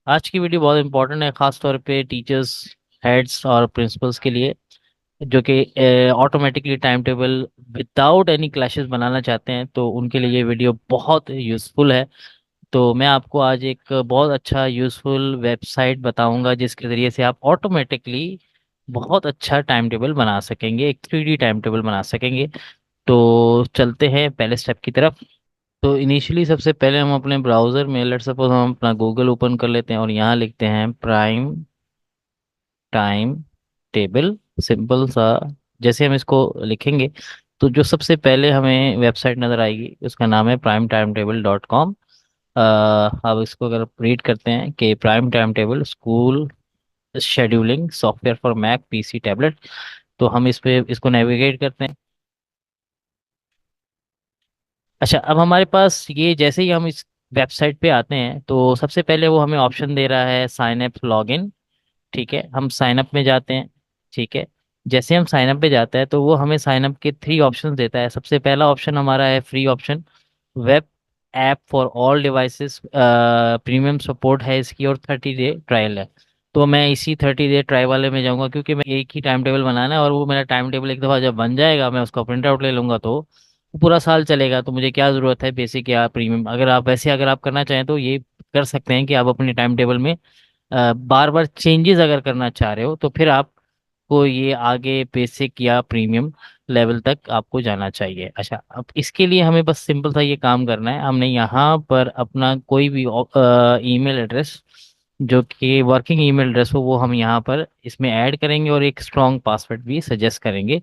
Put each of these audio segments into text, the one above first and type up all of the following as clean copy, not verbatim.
आज की वीडियो बहुत इंपॉर्टेंट है, खास तौर पे टीचर्स, हेड्स और प्रिंसिपल्स के लिए, जो कि automatically time table without any clashes बनाना चाहते हैं। तो उनके लिए ये वीडियो बहुत यूज़फुल है। तो मैं आपको आज एक बहुत अच्छा यूज़फुल वेबसाइट बताऊंगा जिसके ज़रिए से आप ऑटोमेटिकली बहुत अच्छा टाइम टेबल बना सकेंगे, एक 3D टाइम टेबल बना सकेंगे। तो चलते हैं पहले स्टेप की तरफ। तो इनिशियली सबसे पहले हम अपने ब्राउज़र में, लेट्स सपोज हम अपना गूगल ओपन कर लेते हैं और यहाँ लिखते हैं प्राइम टाइम टेबल। सिंपल सा जैसे हम इसको लिखेंगे तो जो सबसे पहले हमें वेबसाइट नज़र आएगी उसका नाम है primetime.table.com। अब इसको अगर रीड करते हैं कि prime time table school scheduling software for Mac PC tablet, तो हम इस पे इसको नेविगेट करते हैं। अच्छा, अब हमारे पास ये जैसे ही हम इस वेबसाइट पे आते हैं तो सबसे पहले वो हमें ऑप्शन दे रहा है साइन अप लॉगिन। ठीक है, हम साइन अप में जाते हैं। ठीक है, जैसे हम साइन अप पे जाते हैं तो वो हमें साइन अप के 3 ऑप्शन देता है। सबसे पहला ऑप्शन हमारा है free option, web app for all devices, premium support है इसकी और 30 डे ट्रायल है। तो मैं इसी 30 डे ट्रायल वाले में जाऊंगा क्योंकि मैं एक ही टाइम टेबल बनाना है और वो मेरा टाइम टेबल एक दफ़ा जब बन जाएगा मैं उसका प्रिंट आउट ले लूंगा तो वो पूरा साल चलेगा। तो मुझे क्या ज़रूरत है बेसिक या प्रीमियम। अगर आप करना चाहें तो ये कर सकते हैं कि आप अपने टाइम टेबल में बार बार चेंजेस अगर करना चाह रहे हो तो फिर आपको ये आगे बेसिक या प्रीमियम लेवल तक आपको जाना चाहिए। अच्छा, अब इसके लिए हमें बस सिंपल सा ये काम करना है। हमने यहाँ पर अपना कोई भी ईमेल एड्रेस जो कि वर्किंग ईमेल एड्रेस हो वो हम यहाँ पर इसमें ऐड करेंगे और एक स्ट्रॉन्ग पासवर्ड भी सजेस्ट करेंगे।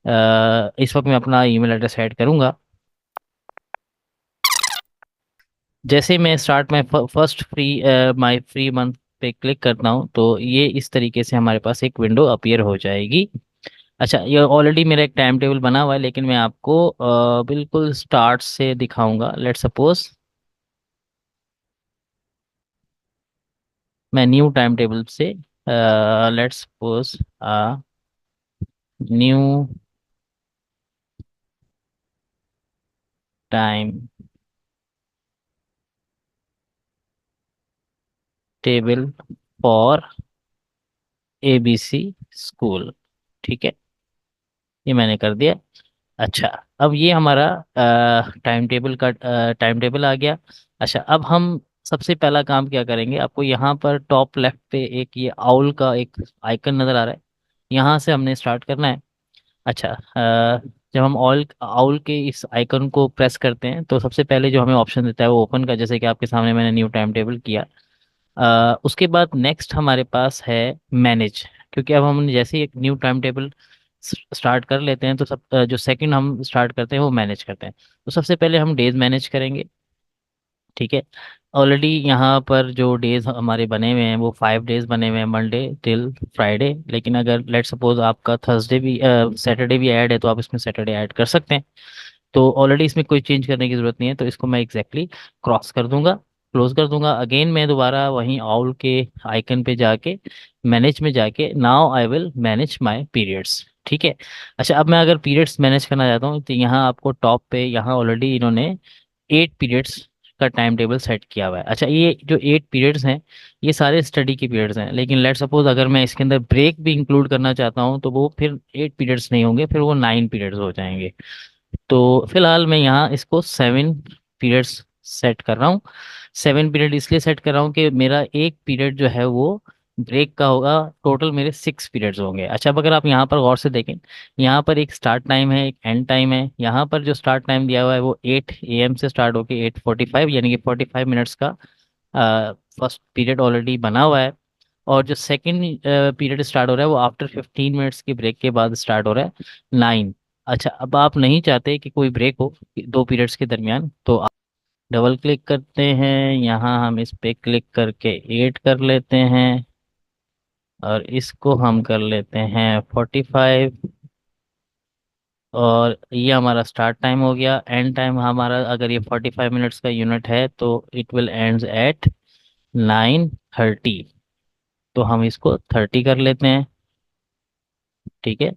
इस वक्त मैं अपना ईमेल एड्रेस ऐड करूँगा। जैसे मैं start my first free my free month पे क्लिक करता हूँ तो ये इस तरीके से हमारे पास एक विंडो अपीयर हो जाएगी। अच्छा, ये ऑलरेडी मेरा एक टाइम टेबल बना हुआ है लेकिन मैं आपको बिल्कुल स्टार्ट से दिखाऊंगा। लेट सपोज मैं न्यू टाइम टेबल से, let suppose new time table for ABC school. ठीक है, ये मैंने कर दिया। अच्छा, अब ये हमारा टाइम टेबल आ गया। अच्छा, अब हम सबसे पहला काम क्या करेंगे, आपको यहाँ पर टॉप लेफ्ट पे एक ये आउल का एक आइकन नज़र आ रहा है, यहाँ से हमने स्टार्ट करना है। अच्छा, जब हम ऑल आउल के इस आइकन को प्रेस करते हैं तो सबसे पहले जो हमें ऑप्शन देता है वो ओपन का, जैसे कि आपके सामने मैंने न्यू टाइम टेबल किया। उसके बाद नेक्स्ट हमारे पास है मैनेज। क्योंकि अब हम जैसे ही एक न्यू टाइम टेबल स्टार्ट कर लेते हैं तो जो सेकंड हम स्टार्ट करते हैं वो मैनेज करते हैं। तो सबसे पहले हम डेज मैनेज करेंगे। ठीक है, ऑलरेडी यहाँ पर जो डेज हमारे बने हुए हैं वो 5 डेज बने हुए हैं, मंडे टिल फ्राइडे। लेकिन अगर लेट सपोज आपका थर्सडे भी सैटरडे भी ऐड है तो आप इसमें सैटरडे ऐड कर सकते हैं। तो ऑलरेडी इसमें कोई चेंज करने की जरूरत नहीं है तो इसको मैं एग्जैक्टली क्रॉस कर दूंगा, क्लोज कर दूंगा। अगेन मैं दोबारा वहीं आउल के आइकन पे जाके मैनेज में जाके now I will manage my periods. ठीक है, अच्छा, अब मैं अगर पीरियड्स मैनेज करना चाहता हूँ तो यहाँ आपको टॉप पे यहाँ ऑलरेडी इन्होंने 8 पीरियड्स का टाइम टेबल सेट किया हुआ है। अच्छा, ये जो 8 पीरियड्स हैं ये सारे स्टडी के पीरियड्स हैं, लेकिन लेट सपोज अगर मैं इसके अंदर ब्रेक भी इंक्लूड करना चाहता हूँ तो वो फिर 8 पीरियड्स नहीं होंगे, फिर वो 9 पीरियड्स हो जाएंगे। तो फिलहाल मैं यहाँ इसको 7 पीरियड्स सेट कर रहा हूँ। 7 पीरियड इसलिए सेट कर रहा हूँ कि मेरा एक पीरियड जो है वो ब्रेक का होगा, टोटल मेरे 6 पीरियड्स होंगे। अच्छा, अब अगर आप यहाँ पर गौर से देखें, यहाँ पर एक स्टार्ट टाइम है एक एंड टाइम है। यहाँ पर जो स्टार्ट टाइम दिया हुआ है वो 8 AM से स्टार्ट होकर 8:45, यानी कि 45 मिनट्स का फर्स्ट पीरियड ऑलरेडी बना हुआ है। और जो सेकंड पीरियड स्टार्ट हो रहा है वो आफ्टर 15 मिनट्स की ब्रेक के बाद स्टार्ट हो रहा है 9। अच्छा, अब आप नहीं चाहते कि कोई ब्रेक हो 2 पीरियड्स के दरमियान तो आप डबल क्लिक करते हैं, यहाँ हम इस पे क्लिक करके ऐड कर लेते हैं और इसको हम कर लेते हैं 45। और ये हमारा स्टार्ट टाइम हो गया। एंड टाइम हमारा अगर ये 45 मिनट्स का यूनिट है तो इट विल एंड्स एट 9:30। तो हम इसको 30 कर लेते हैं। ठीक है,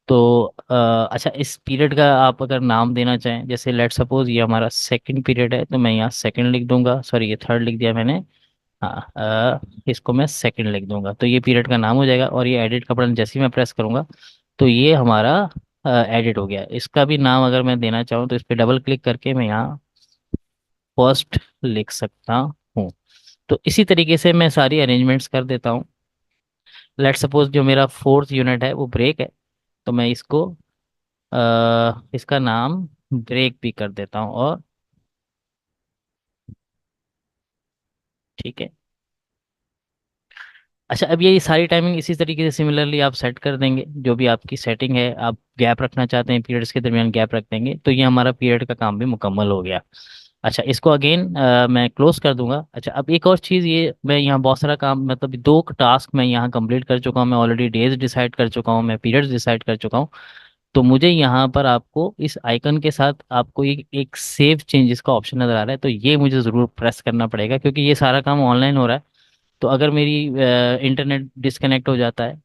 तो अच्छा, इस पीरियड का आप अगर नाम देना चाहें, जैसे लेट सपोज ये हमारा सेकंड पीरियड है तो मैं यहाँ सेकंड लिख दूंगा, सॉरी ये थर्ड लिख दिया मैंने। हाँ, इसको मैं सेकंड लिख दूंगा तो ये पीरियड का नाम हो जाएगा, और ये एडिट का बटन जैसे ही मैं प्रेस करूंगा तो ये हमारा एडिट हो गया। इसका भी नाम अगर मैं देना चाहूँ तो इस पर डबल क्लिक करके मैं यहाँ फर्स्ट लिख सकता हूँ। तो इसी तरीके से मैं सारी अरेंजमेंट्स कर देता हूँ। लेट सपोज जो मेरा फोर्थ यूनिट है वो ब्रेक है, तो मैं इसको इसका नाम ब्रेक भी कर देता हूँ। और ठीक है। अच्छा, अब ये सारी टाइमिंग इसी तरीके से सिमिलरली आप सेट कर देंगे, जो भी आपकी सेटिंग है। आप गैप रखना चाहते हैं, पीरियड्स के दरमियान गैप रख देंगे, तो ये हमारा पीरियड का काम भी मुकम्मल हो गया। अच्छा, इसको अगेन मैं क्लोज कर दूंगा। अच्छा, अब एक और चीज़, ये मैं यहाँ बहुत सारा काम, मतलब दो टास्क मैं यहाँ कंप्लीट कर चुका हूँ। मैं ऑलरेडी डेज डिसाइड कर चुका हूँ, मैं पीरियड्स डिसाइड कर चुका हूँ। तो मुझे यहाँ पर आपको इस आइकन के साथ आपको एक सेव चेंजेस का ऑप्शन नज़र आ रहा है, तो ये मुझे ज़रूर प्रेस करना पड़ेगा, क्योंकि ये सारा काम ऑनलाइन हो रहा है। तो अगर मेरी इंटरनेट डिस्कनेक्ट हो जाता है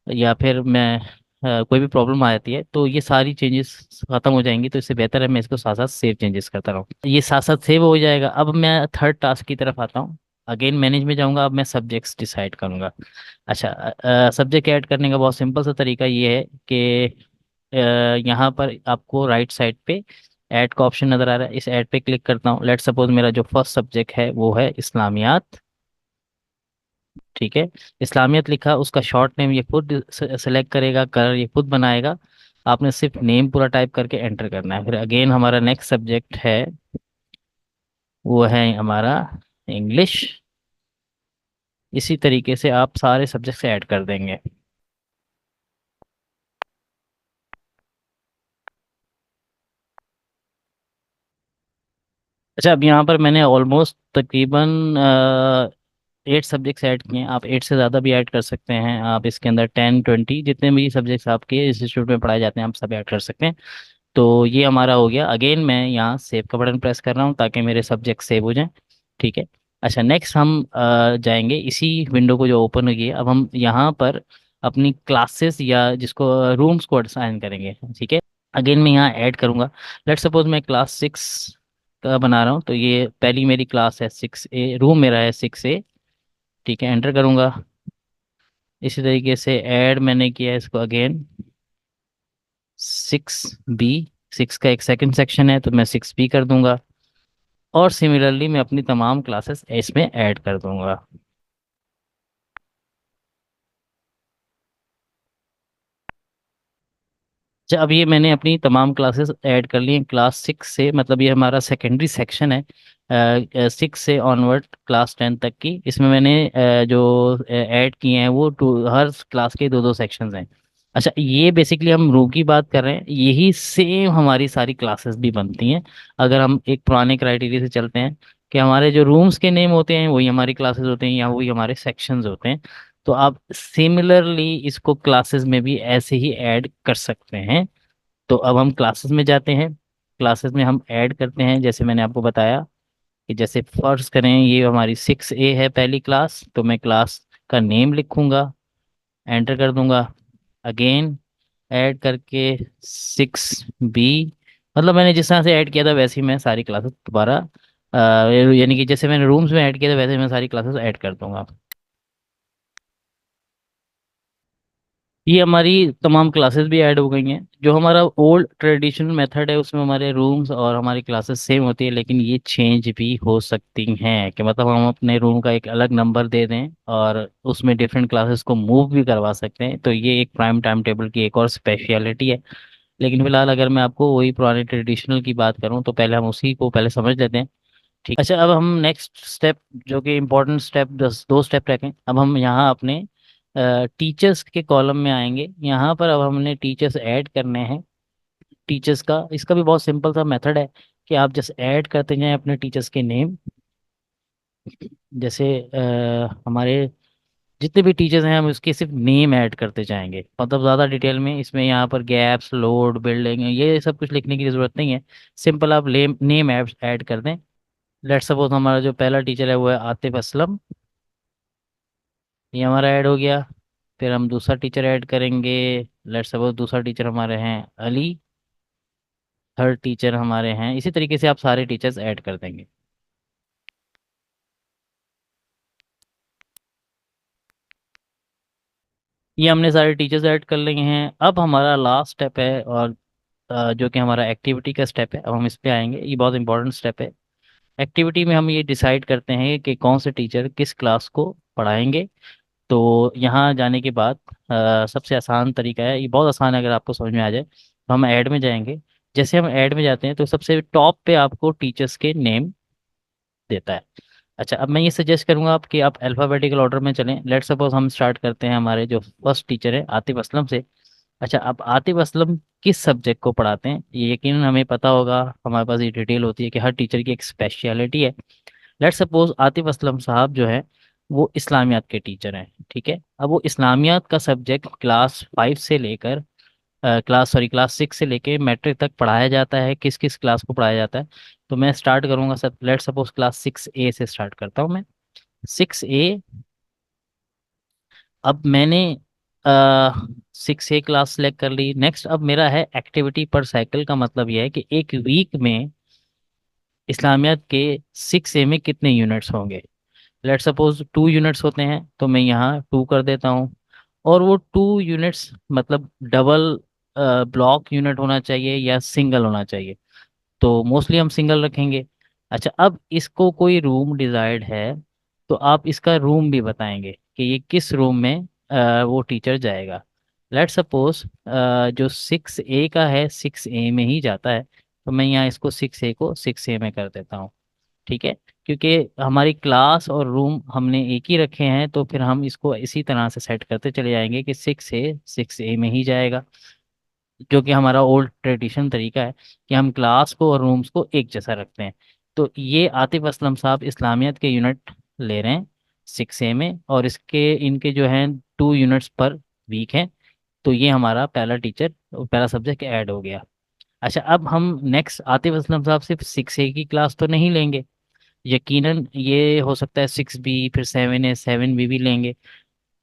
या फिर मैं कोई भी प्रॉब्लम आ जाती है, तो ये सारी चेंजेस खत्म हो जाएंगी। तो इससे बेहतर है मैं इसको साथ साथ सेव चेंजेस करता रहूँ। ये साथ साथ सेव हो जाएगा। अब मैं थर्ड टास्क की तरफ आता हूँ। अगेन मैनेज में जाऊंगा, अब मैं सब्जेक्ट्स डिसाइड करूंगा। अच्छा, सब्जेक्ट ऐड करने का बहुत सिंपल सा तरीका ये है कि यहाँ पर आपको राइट साइड पे ऐड का ऑप्शन नज़र आ रहा है, इस ऐड पे क्लिक करता हूँ। लेट सपोज मेरा जो फर्स्ट सब्जेक्ट है वो है इस्लामियात। ठीक है, इस्लामियत लिखा, उसका शॉर्ट नेम ये खुद सेलेक्ट करेगा, कलर ये खुद बनाएगा। आपने सिर्फ नेम पूरा टाइप करके एंटर करना है। फिर अगेन हमारा नेक्स्ट सब्जेक्ट है, वो है हमारा इंग्लिश। इसी तरीके से आप सारे सब्जेक्ट से ऐड कर देंगे। अच्छा, अब यहाँ पर मैंने ऑलमोस्ट तकरीबन 8 सब्जेक्ट्स ऐड किए हैं। आप 8 से ज़्यादा भी ऐड कर सकते हैं। आप इसके अंदर 10 20 जितने भी सब्जेक्ट्स आपके इंस्टीट्यूट में पढ़ाए जाते हैं आप सब ऐड कर सकते हैं। तो ये हमारा हो गया। अगेन मैं यहाँ सेव का बटन प्रेस कर रहा हूँ ताकि मेरे सब्जेक्ट सेव हो जाएं। ठीक है। अच्छा, नेक्स्ट हम जाएंगे इसी विंडो को जो ओपन हुई है, अब हम यहाँ पर अपनी क्लासेस या जिसको रूम्स को असाइन करेंगे। ठीक है। अगेन मैं यहाँ ऐड करूँगा। लेट सपोज मैं क्लास 6 का बना रहा हूँ, तो ये पहली मेरी क्लास है 6A, रूम मेरा है 6A। ठीक है, एंटर करूँगा। इसी तरीके से ऐड मैंने किया है इसको अगेन 6B। 6 का एक सेकंड सेक्शन है तो मैं 6B कर दूंगा। और सिमिलरली मैं अपनी तमाम क्लासेस इसमें ऐड कर दूंगा। अच्छा, अब ये मैंने अपनी तमाम क्लासेस ऐड कर ली हैं क्लास 6 से, मतलब ये हमारा सेकेंडरी सेक्शन है। 6 से ऑनवर्ड क्लास 10 तक की, इसमें मैंने जो ऐड किए हैं वो हर क्लास के दो दो सेक्शंस हैं। अच्छा, ये बेसिकली हम रूम की बात कर रहे हैं, यही सेम हमारी सारी क्लासेस भी बनती हैं। अगर हम एक पुराने क्राइटेरिया से चलते हैं कि हमारे जो रूम्स के नेम होते हैं वही हमारी क्लासेस होते हैं या वही हमारे सेक्शंस होते हैं, तो आप सिमिलरली इसको क्लासेस में भी ऐसे ही ऐड कर सकते हैं। तो अब हम क्लासेस में जाते हैं। क्लासेस में हम ऐड करते हैं, जैसे मैंने आपको बताया कि जैसे फर्ज करें ये हमारी 6A है पहली क्लास, तो मैं क्लास का नेम लिखूंगा, एंटर कर दूंगा। अगेन ऐड करके 6B, मतलब मैंने जिस तरह से ऐड किया था वैसे ही मैं सारी क्लासेस दोबारा यानी कि जैसे मैंने रूम्स में ऐड किया था वैसे ही मैं सारी क्लासेस ऐड कर दूंगा। ये हमारी तमाम क्लासेस भी ऐड हो गई हैं। जो हमारा ओल्ड ट्रेडिशनल मेथड है उसमें हमारे रूम्स और हमारी क्लासेस सेम होती है, लेकिन ये चेंज भी हो सकती हैं कि मतलब हम अपने रूम का एक अलग नंबर दे दें और उसमें डिफरेंट क्लासेस को मूव भी करवा सकते हैं। तो ये एक प्राइम टाइम टेबल की एक और स्पेशलिटी है। लेकिन फिलहाल अगर मैं आपको वही पुराने ट्रेडिशनल की बात करूँ तो पहले हम उसी को पहले समझ लेते हैं। ठीक। अच्छा, अब हम नेक्स्ट स्टेप, जो कि इम्पोर्टेंट स्टेप, 2 स्टेप रखें। अब हम यहाँ अपने टीचर्स के कॉलम में आएंगे। यहाँ पर अब हमने टीचर्स ऐड करने हैं। टीचर्स का इसका भी बहुत सिंपल सा मेथड है कि आप जैसे ऐड करते जाएं अपने टीचर्स के नेम। जैसे हमारे जितने भी टीचर्स हैं हम उसके सिर्फ नेम ऐड करते जाएंगे, मतलब ज़्यादा डिटेल में इसमें यहाँ पर गैप्स, लोड, बिल्डिंग ये सब कुछ लिखने की ज़रूरत नहीं है। सिंपल आप नेम ऐड कर दें। लेट सपोज हमारा जो पहला टीचर है वो है आतिफ असलम, ये हमारा ऐड हो गया। फिर हम दूसरा टीचर ऐड करेंगे। लेट्स सपोज दूसरा टीचर हमारे हैं अली। थर्ड टीचर हमारे हैं, इसी तरीके से आप सारे टीचर्स ऐड कर देंगे। ये हमने सारे टीचर्स ऐड कर लिए हैं। अब हमारा लास्ट स्टेप है, और जो कि हमारा एक्टिविटी का स्टेप है। अब हम इस पे आएंगे, ये बहुत इंपॉर्टेंट स्टेप है। एक्टिविटी में हम ये डिसाइड करते हैं कि कौन से टीचर किस क्लास को पढ़ाएंगे। तो यहाँ जाने के बाद सबसे आसान तरीका है, ये बहुत आसान है अगर आपको समझ में आ जाए, तो हम ऐड में जाएंगे। जैसे हम ऐड में जाते हैं तो सबसे टॉप पे आपको टीचर्स के नेम देता है। अच्छा, अब मैं ये सजेस्ट करूंगा आप कि आप अल्फ़ाबेटिकल ऑर्डर में चलें। लेट सपोज हम स्टार्ट करते हैं हमारे जो फर्स्ट टीचर है आतिफ असलम से। अच्छा, अब आतिफ असलम किस सब्जेक्ट को पढ़ाते हैं ये यकीनन हमें पता होगा, हमारे पास ये डिटेल होती है कि हर टीचर की एक स्पेशलिटी है। लेट सपोज आतिफ असलम साहब जो है वो इस्लामियात के टीचर हैं, ठीक है। अब वो इस्लामियात का सब्जेक्ट क्लास 5 से लेकर क्लास 6 से लेके मैट्रिक तक पढ़ाया जाता है। किस किस क्लास को पढ़ाया जाता है, तो मैं स्टार्ट करूंगा sir, let suppose class 6A से स्टार्ट करता हूँ मैं। 6A। अब मैंने 6A क्लास सेलेक्ट कर ली। नेक्स्ट अब मेरा है एक्टिविटी पर साइकिल, का मतलब यह है कि एक वीक में इस्लामियात के 6A में कितने यूनिट्स होंगे। लेट सपोज 2 यूनिट्स होते हैं तो मैं यहाँ 2 कर देता हूँ। और वो 2 यूनिट्स मतलब डबल ब्लॉक यूनिट होना चाहिए या सिंगल होना चाहिए, तो मोस्टली हम सिंगल रखेंगे। अच्छा, अब इसको कोई रूम डिजायर्ड है तो आप इसका रूम भी बताएंगे कि ये किस रूम में वो टीचर जाएगा। लेट सपोज जो 6A का है 6A में ही जाता है, तो मैं यहाँ इसको 6A को 6A में कर देता हूँ, ठीक है। क्योंकि हमारी क्लास और रूम हमने एक ही रखे हैं, तो फिर हम इसको इसी तरह से सेट करते चले जाएंगे कि 6A में ही जाएगा, जो कि हमारा ओल्ड ट्रेडिशन तरीका है कि हम क्लास को और रूम्स को एक जैसा रखते हैं। तो ये आतिफ असलम साहब इस्लामियत के यूनिट ले रहे हैं 6A में, और इसके इनके जो हैं 2 यूनिट्स पर वीक हैं। तो ये हमारा पहला टीचर, पहला सब्जेक्ट ऐड हो गया। अच्छा, अब हम नेक्स्ट आतिफ असलम साहब सिर्फ 6A की क्लास तो नहीं लेंगे, यकीनन ये हो सकता है 6B, फिर 7A 7B भी लेंगे।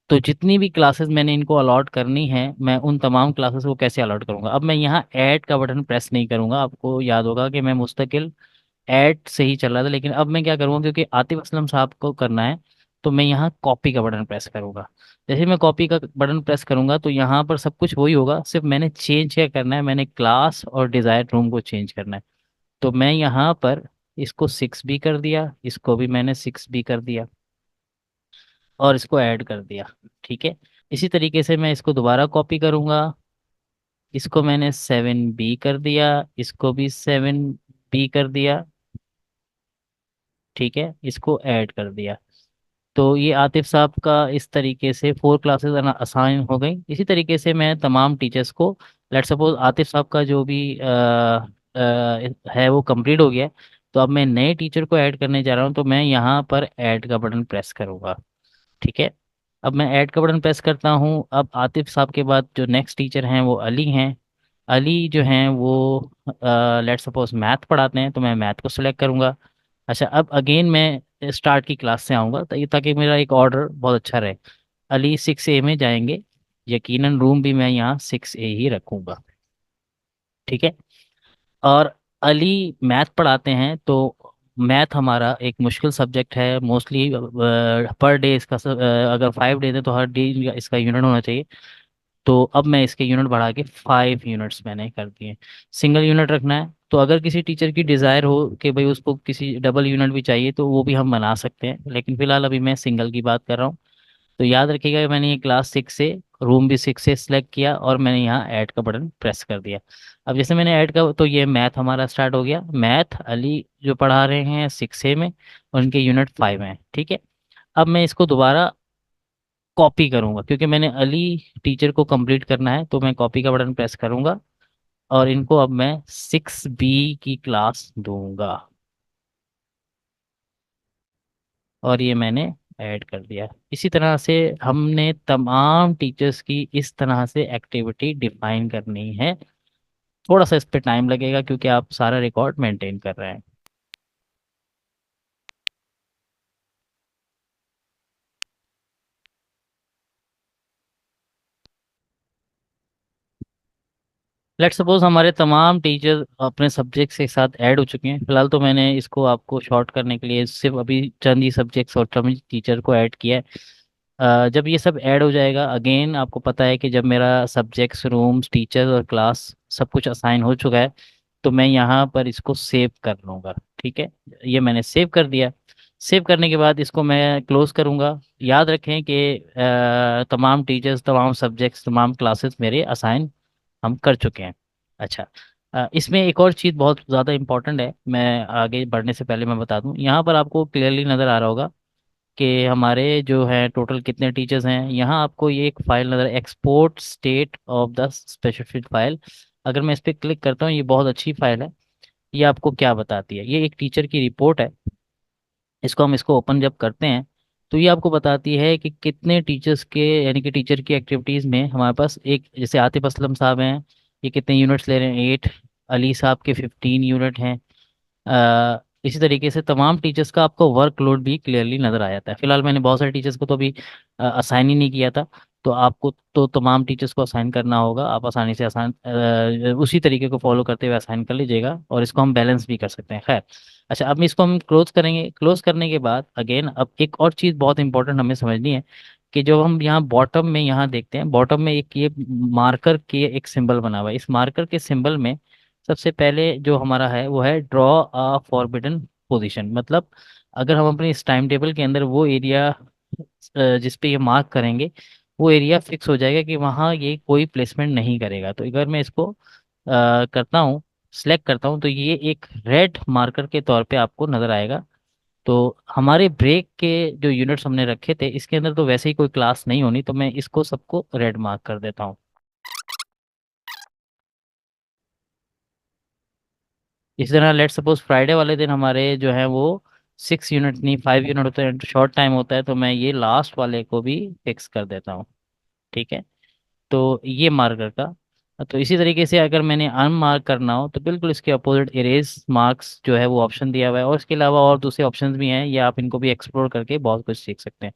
तो जितनी भी क्लासेस मैंने इनको अलॉट करनी है, मैं उन तमाम क्लासेस को कैसे अलॉट करूंगा। अब मैं यहाँ ऐड का बटन प्रेस नहीं करूंगा। आपको याद होगा कि मैं मुस्तकिल ऐड से ही चल रहा था, लेकिन अब मैं क्या करूँगा क्योंकि आतिफ असलम साहब को करना है, तो मैं यहाँ कॉपी का बटन प्रेस करूंगा। जैसे मैं कॉपी का बटन प्रेस करूंगा तो यहाँ पर सब कुछ वही होगा, सिर्फ मैंने चेंज क्या करना है, मैंने क्लास और डिज़ायर रूम को चेंज करना है। तो मैं यहाँ पर इसको 6B कर दिया, इसको भी मैंने 6B कर दिया, और इसको ऐड कर दिया, ठीक है। इसी तरीके से मैं इसको दोबारा कॉपी करूंगा, इसको मैंने 7B कर दिया, इसको भी 7B कर दिया, ठीक है, इसको ऐड कर दिया। तो ये आतिफ साहब का इस तरीके से 4 क्लासेस असाइन हो गई। इसी तरीके से मैं तमाम टीचर्स को, लेट सपोज आतिफ साहब का जो भी है वो कंप्लीट हो गया है, तो अब मैं नए टीचर को ऐड करने जा रहा हूँ, तो मैं यहाँ पर ऐड का बटन प्रेस करूँगा, ठीक है। अब मैं ऐड का बटन प्रेस करता हूँ। अब आतिफ साहब के बाद जो नेक्स्ट टीचर हैं वो अली हैं। अली जो हैं वो लेट सपोज मैथ पढ़ाते हैं, तो मैं मैथ को सिलेक्ट करूँगा। अच्छा, अब अगेन मैं स्टार्ट की क्लास से आऊँगा ताकि मेरा एक ऑर्डर बहुत अच्छा रहे। अली 6A में जाएंगे, यकीनन रूम भी मैं यहाँ 6A ही रखूँगा, ठीक है। और अली मैथ पढ़ाते हैं, तो मैथ हमारा एक मुश्किल सब्जेक्ट है मोस्टली। पर डे इसका अगर 5 डेज है तो हर डे इसका यूनिट होना चाहिए। तो अब मैं इसके यूनिट बढ़ा के 5 यूनिट्स मैंने कर दिए। सिंगल यूनिट रखना है, तो अगर किसी टीचर की डिज़ायर हो कि भाई उसको किसी डबल यूनिट भी चाहिए तो वो भी हम बना सकते हैं, लेकिन फिलहाल अभी मैं सिंगल की बात कर रहा हूँ। तो याद रखिएगा कि मैंने ये क्लास 6 से, रूम भी 6 से सिलेक्ट किया, और मैंने यहाँ ऐड का बटन प्रेस कर दिया। अब जैसे मैंने ऐड का, तो ये मैथ हमारा स्टार्ट हो गया। मैथ अली जो पढ़ा रहे हैं 6A में, उनके यूनिट 5 हैं, ठीक है। अब मैं इसको दोबारा कॉपी करूंगा क्योंकि मैंने अली टीचर को कंप्लीट करना है, तो मैं कॉपी का बटन प्रेस करूंगा, और इनको अब मैं 6B की क्लास दूंगा, और ये मैंने ऐड कर दिया। इसी तरह से हमने तमाम टीचर्स की इस तरह से एक्टिविटी डिफाइन करनी है। थोड़ा सा इस पे टाइम लगेगा क्योंकि आप सारा रिकॉर्ड मेंटेन कर रहे हैं। लेट्स सपोज हमारे तमाम टीचर अपने सब्जेक्ट्स के साथ ऐड हो चुके हैं। फिलहाल तो मैंने इसको आपको शॉर्ट करने के लिए सिर्फ अभी चंद ही सब्जेक्ट्स और चंद टीचर को ऐड किया है। जब ये सब ऐड हो जाएगा, अगेन आपको पता है कि जब मेरा सब्जेक्ट्स, रूम्स, टीचर्स और क्लास सब कुछ असाइन हो चुका है, तो मैं यहाँ पर इसको सेव कर लूँगा। ठीक है, ये मैंने सेव कर दिया। सेव करने के बाद इसको मैं क्लोज करूँगा। याद रखें कि तमाम टीचर्स, तमाम सब्जेक्ट्स, तमाम क्लासेस मेरे असाइन हम कर चुके हैं। अच्छा, इसमें एक और चीज़ बहुत ज़्यादा इंपॉर्टेंट है, मैं आगे बढ़ने से पहले मैं बता दूं। यहाँ पर आपको क्लियरली नज़र आ रहा होगा कि हमारे जो है टोटल कितने टीचर्स हैं। यहाँ आपको ये एक फाइल नज़र, export state of the specific file, अगर मैं इस पर क्लिक करता हूँ, ये बहुत अच्छी फाइल है। ये आपको क्या बताती है, ये एक टीचर की रिपोर्ट है। इसको ओपन जब करते हैं, तो ये आपको बताती है कि कितने टीचर्स के, यानी कि टीचर की एक्टिविटीज़ में हमारे पास, एक जैसे आतिफ असलम साहब हैं, ये कितने यूनिट्स ले रहे हैं, 8। अली साहब के 15 यूनिट हैं। इसी तरीके से तमाम टीचर्स का आपको वर्कलोड भी क्लियरली नज़र आ जाता है। फिलहाल मैंने बहुत सारे टीचर्स को तो अभी असाइन ही नहीं किया था, तो आपको तो तमाम टीचर्स को असाइन करना होगा। आप आसानी से उसी तरीके को फॉलो करते हुए असाइन कर लीजिएगा, और इसको हम बैलेंस भी कर सकते हैं। खैर, अच्छा, अब इसको हम क्लोज करेंगे। क्लोज करने के बाद अगेन अब एक और चीज़ बहुत इंपॉर्टेंट हमें समझनी है, कि जो हम यहाँ बॉटम में यहाँ देखते हैं, बॉटम में एक ये मार्कर के एक सिंबल बना हुआ है। इस मार्कर के सिंबल में सबसे पहले जो हमारा है वो है ड्रॉ अ फॉरबिडन पोजीशन। मतलब अगर हम अपने इस टाइम टेबल के अंदर वो एरिया जिस पे ये मार्क करेंगे, वो एरिया फिक्स हो जाएगा कि वहाँ ये कोई प्लेसमेंट नहीं करेगा। तो अगर मैं इसको करता हूँ, सिलेक्ट करता हूँ, तो ये एक रेड मार्कर के तौर पे आपको नज़र आएगा। तो हमारे ब्रेक के जो यूनिट्स हमने रखे थे, इसके अंदर तो वैसे ही कोई क्लास नहीं होनी, तो मैं इसको सबको रेड मार्क कर देता हूँ। इसी तरह लेट सपोज फ्राइडे वाले दिन हमारे जो है वो 6 यूनिट नहीं, 5 यूनिट होते हैं, शॉर्ट टाइम होता है, तो मैं ये लास्ट वाले को भी फिक्स कर देता हूँ। ठीक है, तो ये मार्कर का। तो इसी तरीके से अगर मैंने अनमार्क करना हो, तो बिल्कुल इसके अपोजिट इरेज मार्क्स जो है वो ऑप्शन दिया हुआ है, और इसके अलावा और दूसरे ऑप्शंस भी हैं, ये आप इनको भी एक्सप्लोर करके बहुत कुछ सीख सकते हैं।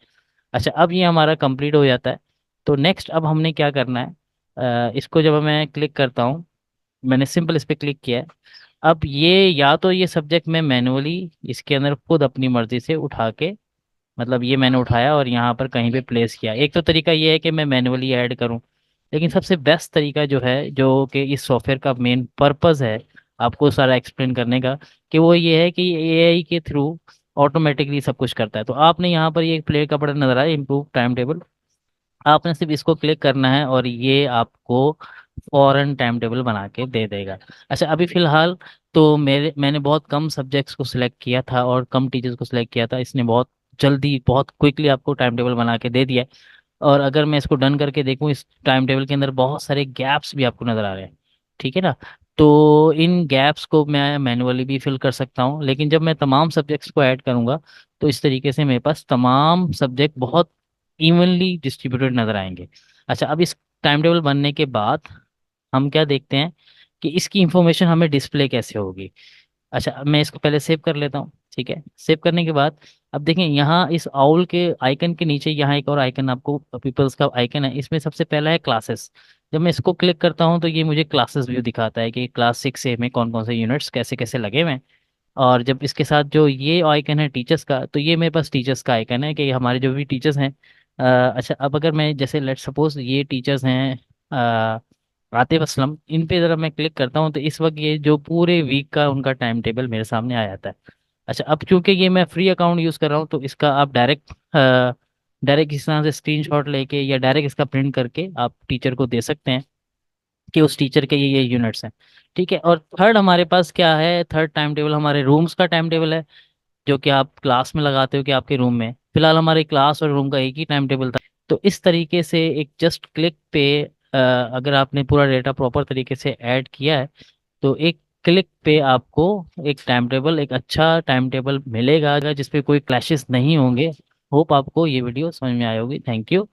अच्छा, अब ये हमारा कंप्लीट हो जाता है। तो नेक्स्ट अब हमने क्या करना है, इसको जब मैं क्लिक करता हूँ, मैंने सिंपल इस पर क्लिक किया है। अब ये या तो ये सब्जेक्ट मैं मैनुअली इसके अंदर खुद अपनी मर्जी से उठा के, मतलब ये मैंने उठाया और यहाँ पर कहीं पे प्लेस किया। एक तो तरीका ये है कि मैं मैनुअली ऐड करूँ, लेकिन सबसे बेस्ट तरीका जो है, जो कि इस सॉफ्टवेयर का मेन पर्पस है आपको सारा एक्सप्लेन करने का, कि वो ये है कि एआई के थ्रू ऑटोमेटिकली सब कुछ करता है। तो आपने यहाँ पर ये एक प्ले का बटन नजर आया, इम्प्रूव टाइम टेबल, आपने सिर्फ इसको क्लिक करना है और ये आपको फॉरेन टाइम टेबल बना के दे देगा। अच्छा, अभी फिलहाल तो मैंने बहुत कम सब्जेक्ट्स को सिलेक्ट किया था और कम टीचर्स को सिलेक्ट किया था, इसने बहुत जल्दी, बहुत क्विकली आपको टाइम टेबल बना के दे दिया है। और अगर मैं इसको डन करके देखूं, इस टाइम टेबल के अंदर बहुत सारे गैप्स भी आपको नज़र आ रहे हैं। ठीक है ना, तो इन गैप्स को मैं मैनुअली भी फिल कर सकता हूँ, लेकिन जब मैं तमाम सब्जेक्ट्स को ऐड करूँगा, तो इस तरीके से मेरे पास तमाम सब्जेक्ट बहुत इवनली डिस्ट्रीब्यूटेड नज़र आएंगे। अच्छा, अब इस टाइम टेबल बनने के बाद हम क्या देखते हैं कि इसकी इंफॉर्मेशन हमें डिस्प्ले कैसे होगी। अच्छा, अब मैं इसको पहले सेव कर लेता हूँ। ठीक है, सेव करने के बाद अब देखें, यहाँ इस आउल के आइकन के नीचे यहाँ एक और आइकन, आपको पीपल्स का आइकन है, इसमें सबसे पहला है क्लासेस। जब मैं इसको क्लिक करता हूँ, तो ये मुझे क्लासेस व्यू दिखाता है कि क्लास 6 ए में कौन कौन से यूनिट्स कैसे कैसे लगे हुए हैं। और जब इसके साथ जो ये आइकन है टीचर्स का, तो ये मेरे पास टीचर्स का आइकन है कि हमारे जो भी टीचर्स हैं। अच्छा, अब अगर मैं जैसे लेट सपोज ये टीचर्स हैं आतिफ असलम, इन पे ज़रा मैं क्लिक करता हूँ, तो इस वक्त ये जो पूरे वीक का उनका टाइम टेबल मेरे सामने आ जाता है। अच्छा, अब चूंकि ये मैं फ्री अकाउंट यूज़ कर रहा हूँ, तो इसका आप डायरेक्ट इस तरह से स्क्रीनशॉट लेके या डायरेक्ट इसका प्रिंट करके आप टीचर को दे सकते हैं कि उस टीचर के ये यूनिट्स हैं। ठीक है, और थर्ड हमारे पास क्या है, थर्ड टाइम टेबल हमारे रूम्स का टाइम टेबल है, जो कि आप क्लास में लगाते हो कि आपके रूम में। फिलहाल हमारे क्लास और रूम का एक ही टाइम टेबल था। तो इस तरीके से एक जस्ट क्लिक पे अगर आपने पूरा डेटा प्रॉपर तरीके से ऐड किया है, तो एक क्लिक पे आपको एक टाइम टेबल, एक अच्छा टाइम टेबल मिलेगा जिसपे कोई क्लैशेस नहीं होंगे। होप आपको ये वीडियो समझ में आई होगी। Thank you.